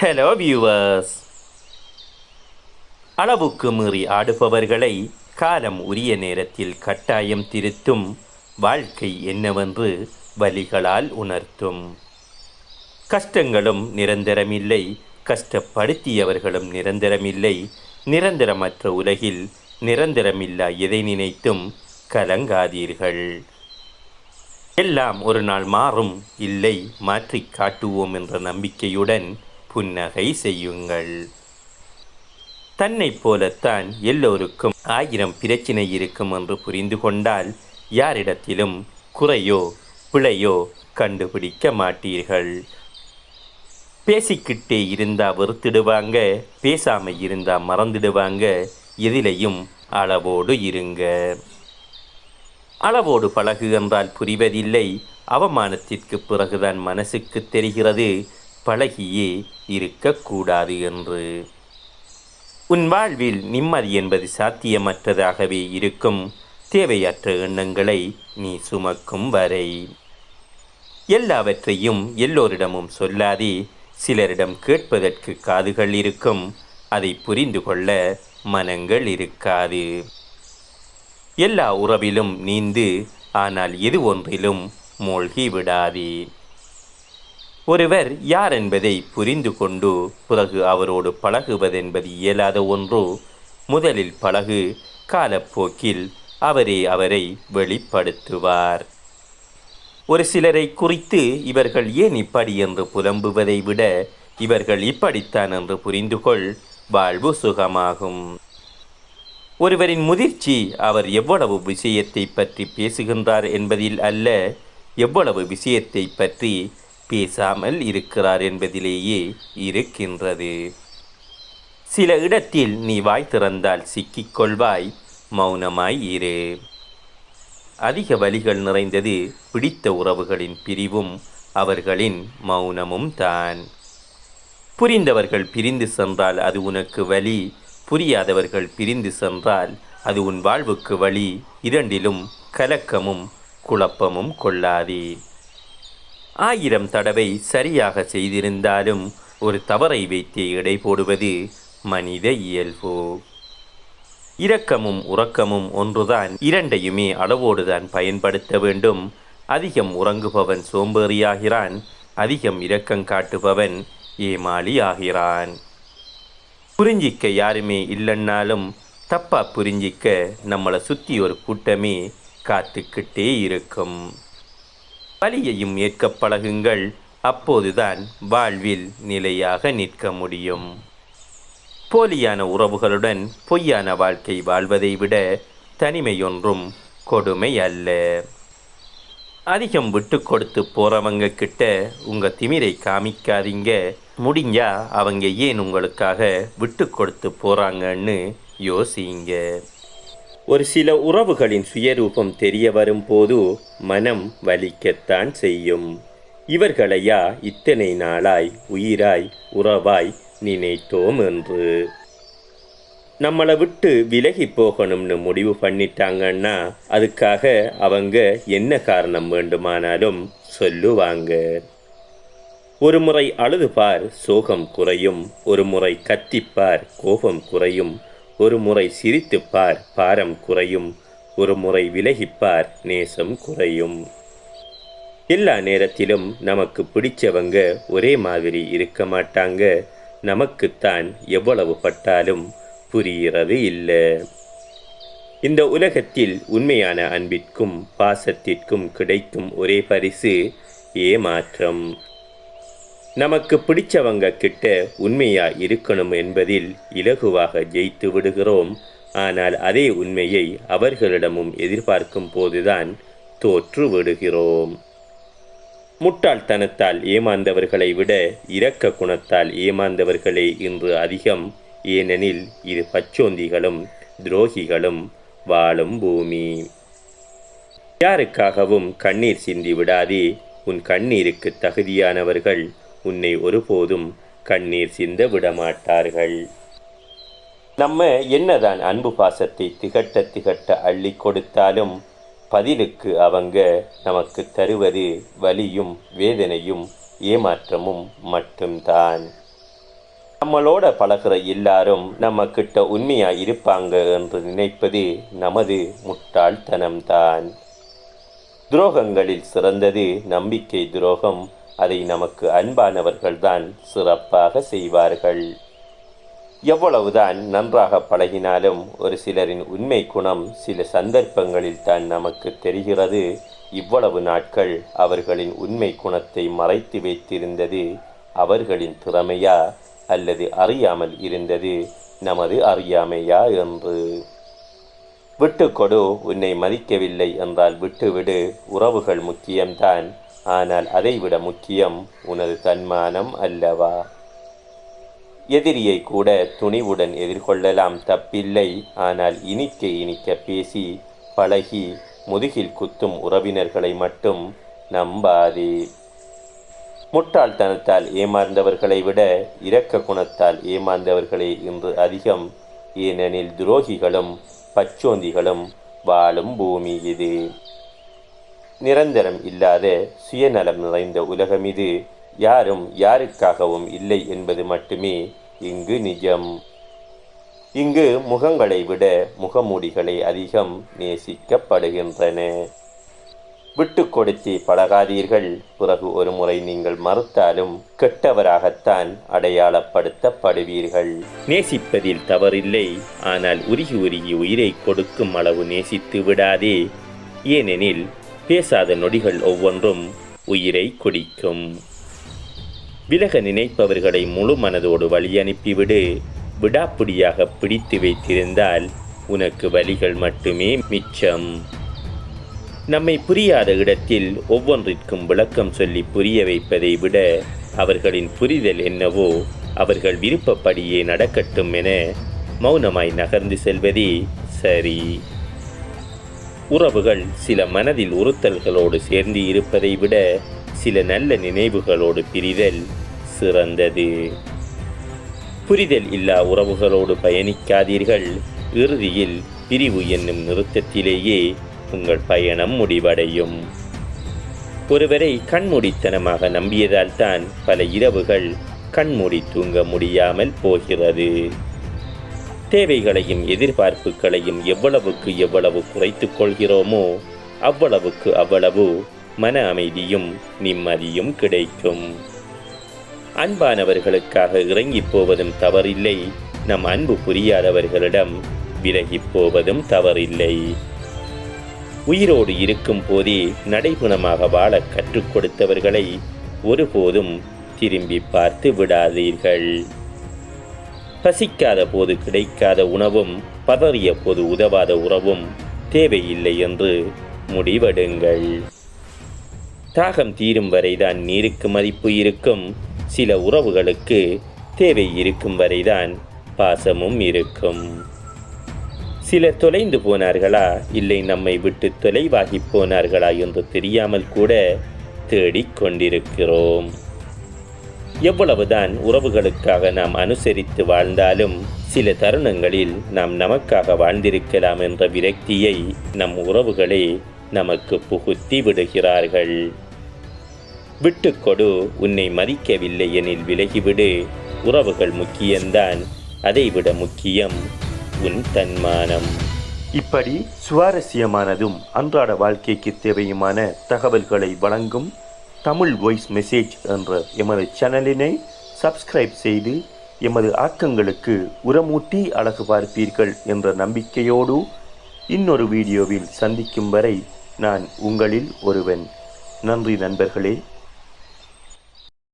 Hello viewers. அளவுக்கு மீறி ஆடுபவர்களை காலம் உரிய நேரத்தில் கட்டாயம் திருத்தும். வாழ்க்கை என்னவென்று வலிகளால் உணர்த்தும். கஷ்டங்களும் நிரந்தரமில்லை, கஷ்டப்படுத்தியவர்களும் நிரந்தரமில்லை. நிரந்தரமற்ற உலகில் நிரந்தரமில்லா எதை நினைத்தும் கலங்காதீர்கள். எல்லாம் ஒரு நாள் மாறும், இல்லை மாற்றிக் காட்டுவோம் என்ற நம்பிக்கையுடன் புன்னகை செய்யுங்கள். தன்னை போலத்தான் எல்லோருக்கும் 1000 பிரச்சினை இருக்கும் என்று புரிந்து கொண்டால் யாரிடத்திலும் குறையோ பிழையோ கண்டுபிடிக்க மாட்டீர்கள். பேசிக்கிட்டே இருந்தா வெறுத்திடுவாங்க, பேசாம இருந்தா மறந்துடுவாங்க. எதிலையும் அளவோடு இருங்க. அளவோடு பழகு என்றால் புரிவதில்லை. அவமானத்திற்கு பிறகுதான் மனசுக்கு தெரிகிறது பழகியே இருக்கக்கூடாது என்று. உன் வாழ்வில் நிம்மதி என்பது சாத்தியமற்றதாகவே இருக்கும், தேவையற்ற எண்ணங்களை நீ சுமக்கும் வரை. எல்லாவற்றையும் எல்லோரிடமும் சொல்லாதே. சிலரிடம் கேட்பதற்கு காதுகள் இருக்கும், அதை புரிந்து கொள்ள மனங்கள் இருக்காது. எல்லா உறவிலும் நீந்து, ஆனால் எது ஒன்றிலும் மூழ்கி விடாதே. ஒருவர் யார் என்பதை புரிந்து கொண்டு பிறகு அவரோடு பழகுவதென்பது இயலாத ஒன்று. முதலில் பழகு, காலப்போக்கில் அவரை வெளிப்படுத்துவார். ஒரு சிலரை குறித்து இவர்கள் ஏன் இப்படி என்று புலம்புவதை விட இவர்கள் இப்படித்தான் என்று புரிந்து கொள், வாழ்வு சுகமாகும். ஒருவரின் முதிர்ச்சி அவர் எவ்வளவு விஷயத்தை பற்றி பேசுகின்றார் என்பதில் அல்ல, எவ்வளவு விஷயத்தை பற்றி பேசாமல் இருக்கிறார் என்பதிலேயே இருக்கின்றது. சில இடத்தில் நீ வாய் திறந்தால் சிக்கிக்கொள்வாய், மௌனமாய் இரு. அதிக வலிகள் நிறைந்தது பிடித்த உறவுகளின் பிரிவும் அவர்களின் மௌனமும் தான். புரிந்தவர்கள் பிரிந்து சென்றால் அது உனக்கு வலி, புரியாதவர்கள் பிரிந்து சென்றால் அது உன் வாழ்வுக்கு வழி. இரண்டிலும் கலக்கமும் குழப்பமும் கொள்ளாதே. 1000 தடவை சரியாக செய்திருந்தாலும் ஒரு தவறை வைத்தே எடை போடுவது மனித இயல்பு. இரக்கமும் உறக்கமும் ஒன்றுதான், இரண்டையுமே அளவோடுதான் பயன்படுத்த வேண்டும். அதிகம் உறங்குபவன் சோம்பேறியாகிறான், அதிகம் இரக்கம் காட்டுபவன் ஏமாளி ஆகிறான். புரிஞ்சிக்க யாருமே இல்லைன்னாலும் தப்பா புரிஞ்சிக்க நம்மளை சுற்றி ஒரு கூட்டமே காத்துக்கிட்டே இருக்கும். வலியையும் ஏற்க பழகுங்கள், அப்போதுதான் வாழ்வில் நிலையாக நிற்க முடியும். போலியான உறவுகளுடன் பொய்யான வாழ்க்கை வாழ்வதை விட தனிமையொன்றும் கொடுமை அல்ல. அதிகம் விட்டு கொடுத்து போகிறவங்க கிட்ட உங்கள் திமிரை காமிக்காதீங்க. முடிஞ்சா அவங்க ஏன் உங்களுக்காக விட்டு கொடுத்து போகிறாங்கன்னு யோசிங்க. ஒரு சில உறவுகளின் சுயரூபம் தெரிய வரும்போது மனம் வலிக்கத்தான் செய்யும். இவர்களையா இத்தனை நாளாய் உயிராய் உறவாய் நினைத்தோம் என்று. நம்மளை விட்டு விலகி போகணும்னு முடிவு பண்ணிட்டாங்கன்னா அதுக்காக அவங்க என்ன காரணம் வேண்டுமானாலும் சொல்லுவாங்க. ஒரு முறை அழுது பார், சோகம் குறையும். ஒரு முறை கத்திப்பார், கோபம் குறையும். ஒரு முறை சிரித்துப்பார், பாரம் குறையும். ஒரு முறை விலகிப்பார், நேசம் குறையும். எல்லா நேரத்திலும் நமக்கு பிடிச்சவங்க ஒரே மாதிரி இருக்க மாட்டாங்க. நமக்குத்தான் எவ்வளவு பட்டாலும் புரிகிறது இல்லை. இந்த உலகத்தில் உண்மையான அன்பிற்கும் பாசத்திற்கும் கிடைக்கும் ஒரே பரிசு ஏமாற்றம். நமக்கு பிடிச்சவங்க கிட்ட உண்மையா இருக்கணும் என்பதில் இலகுவாக ஜெயித்து விடுகிறோம். ஆனால் அதே உண்மையை அவர்களிடமும் எதிர்பார்க்கும் போதுதான் தோற்று விடுகிறோம். முட்டாள்தனத்தால் ஏமாந்தவர்களை விட இரக்க குணத்தால் ஏமாந்தவர்களே இன்று அதிகம். ஏனெனில் இது பச்சோந்திகளும் துரோகிகளும் வாழும் பூமி. யாருக்காகவும் கண்ணீர் சிந்தி விடாதே. உன் கண்ணீருக்கு தகுதியானவர்கள் உன்னை ஒருபோதும் கண்ணீர் சிந்த விடமாட்டார்கள். நம்ம என்னதான் அன்பு பாசத்தை திகட்ட திகட்ட அள்ளி கொடுத்தாலும் பதிலுக்கு அவங்க நமக்கு தருவது வலியும் வேதனையும் ஏமாற்றமும் மட்டும்தான். நம்மளோட பழகிற எல்லாரும் நம்ம கிட்ட உண்மையா இருப்பாங்க என்று நினைப்பது நமது முட்டாள்தனம்தான். துரோகங்களில் சிறந்தது நம்பிக்கை துரோகம். அதை நமக்கு அன்பானவர்கள்தான் சிறப்பாக செய்வார்கள். எவ்வளவுதான் நன்றாக பழகினாலும் ஒரு சிலரின் உண்மை குணம் சில சந்தர்ப்பங்களில் தான் நமக்கு தெரிகிறது. இவ்வளவு நாட்கள் அவர்களின் உண்மை குணத்தை மறைத்து வைத்திருந்தது அவர்களின் திறமையா அல்லது அறியாமல் இருந்தது நமது அறியாமையா என்று. விட்டுக்கொடு. உன்னை மதிக்கவில்லை என்றால் விட்டுவிடு. உறவுகள் முக்கியம்தான், ஆனால் அதைவிட முக்கியம் உனது தன்மானம் அல்லவா? எதிரியை கூட துணிவுடன் எதிர்கொள்ளலாம், தப்பில்லை. ஆனால் இனிக்க இனிக்க பேசி பழகி முதுகில் குத்தும் உறவினர்களை மட்டும் நம்பாதே. முட்டாள்தனத்தால் ஏமாந்தவர்களை விட இரக்க குணத்தால் ஏமாந்தவர்களே இன்று அதிகம். ஏனெனில் துரோகிகளும் பச்சோந்திகளும் வாழும் பூமி இது. நிரந்தரம் இல்லாத சுயநலம் நிறைந்த உலகம் இது. யாரும் யாருக்காகவும் இல்லை என்பது மட்டுமே இங்கு நிஜம். இங்கு முகங்களை விட முகமூடிகளை அதிகம் நேசிக்கப்படுகின்றன. விட்டு கொடுத்து பழகாதீர்கள். பிறகு ஒரு முறை நீங்கள் மறுத்தாலும் கெட்டவராகத்தான் அடையாளப்படுத்தப்படுவீர்கள். நேசிப்பதில் தவறில்லை, ஆனால் உருகி உருகி உயிரை கொடுக்கும் அளவு நேசித்து விடாதே. ஏனெனில் பேசாத நொடிகள் ஒவ்வொன்றும் உயிரை குடிக்கும். விலக நினைப்பவர்களை முழு மனதோடு வழி அனுப்பிவிடு. விடாப்பிடியாக பிடித்து வைத்திருந்தால் உனக்கு வலிகள் மட்டுமே மிச்சம். நம்மை புரியாத இடத்தில் ஒவ்வொன்றிற்கும் விளக்கம் சொல்லி புரிய வைப்பதை விட அவர்களின் புரிதல் என்னவோ அவர்கள் விருப்பப்படியே நடக்கட்டும் என மௌனமாய் நகர்ந்து செல்வதே சரி. உறவுகள் சில மனதில் உறுத்தல்களோடு சேர்ந்து இருப்பதை விட சில நல்ல நினைவுகளோடு பிரிதல் சிறந்தது. புரிதல் இல்லா உறவுகளோடு பயணிக்காதீர்கள். இறுதியில் பிரிவு என்னும் நிறுத்தத்திலேயே உங்கள் பயணம் முடிவடையும். ஒருவரை கண்மூடித்தனமாக நம்பியதால் தான் பல இரவுகள் கண்மூடி தூங்க முடியாமல் போகிறது. தேவைகளையும் எதிர்பார்ப்புகளையும் எவ்வளவுக்கு எவ்வளவு குறைத்து கொள்கிறோமோ அவ்வளவுக்கு அவ்வளவு மன அமைதியும் நிம்மதியும் கிடைக்கும். அன்பானவர்களுக்காக இறங்கி போவதும் தவறில்லை. நம் அன்பு புரியாதவர்களிடம் விலகி போவதும் தவறில்லை. உயிரோடு இருக்கும் போதே நடைபுணமாக வாழ கற்றுக் கொடுத்தவர்களை ஒருபோதும் திரும்பி பார்த்து விடாதீர்கள். பசிக்காத போது கிடைக்காத உணவும் பதறிய போது உதவாத உறவும் தேவையில்லை என்று முடிவெடுங்கள். தாகம் தீரும் வரைதான் நீருக்கு மதிப்பு இருக்கும். சில உறவுகளுக்கு தேவை இருக்கும் வரைதான் பாசமும் இருக்கும். சிலர் தொலைந்து போனார்களா, இல்லை நம்மை விட்டு தொலைவாகி போனார்களா என்று தெரியாமல் கூட தேடிக்கொண்டிருக்கிறோம். எவ்வளவுதான் உறவுகளுக்காக நாம் அனுசரித்து வாழ்ந்தாலும் சில தருணங்களில் நாம் நமக்காக வாழ்ந்திருக்கலாம் என்ற விரக்தியை நம் உறவுகளே நமக்கு புகுத்தி விடுகிறார்கள். விட்டுக்கொடு. உன்னை மதிக்கவில்லை எனில் விலகிவிடு. உறவுகள் முக்கியம்தான், அதைவிட முக்கியம் உன் தன்மானம். இப்படி சுவாரஸ்யமானதும் அன்றாட வாழ்க்கைக்கு தேவையுமான தகவல்களை வழங்கும் தமிழ் வாய்ஸ் மெசேஜ் என்ற எமது சேனலினை சப்ஸ்கிரைப் செய்து எமது ஆக்கங்களுக்கு உரமூட்டி அழகு பார்ப்பீர்கள் என்ற நம்பிக்கையோடு இன்னொரு வீடியோவில் சந்திக்கும் வரை நான் உங்களில் ஒருவன். நன்றி நண்பர்களே.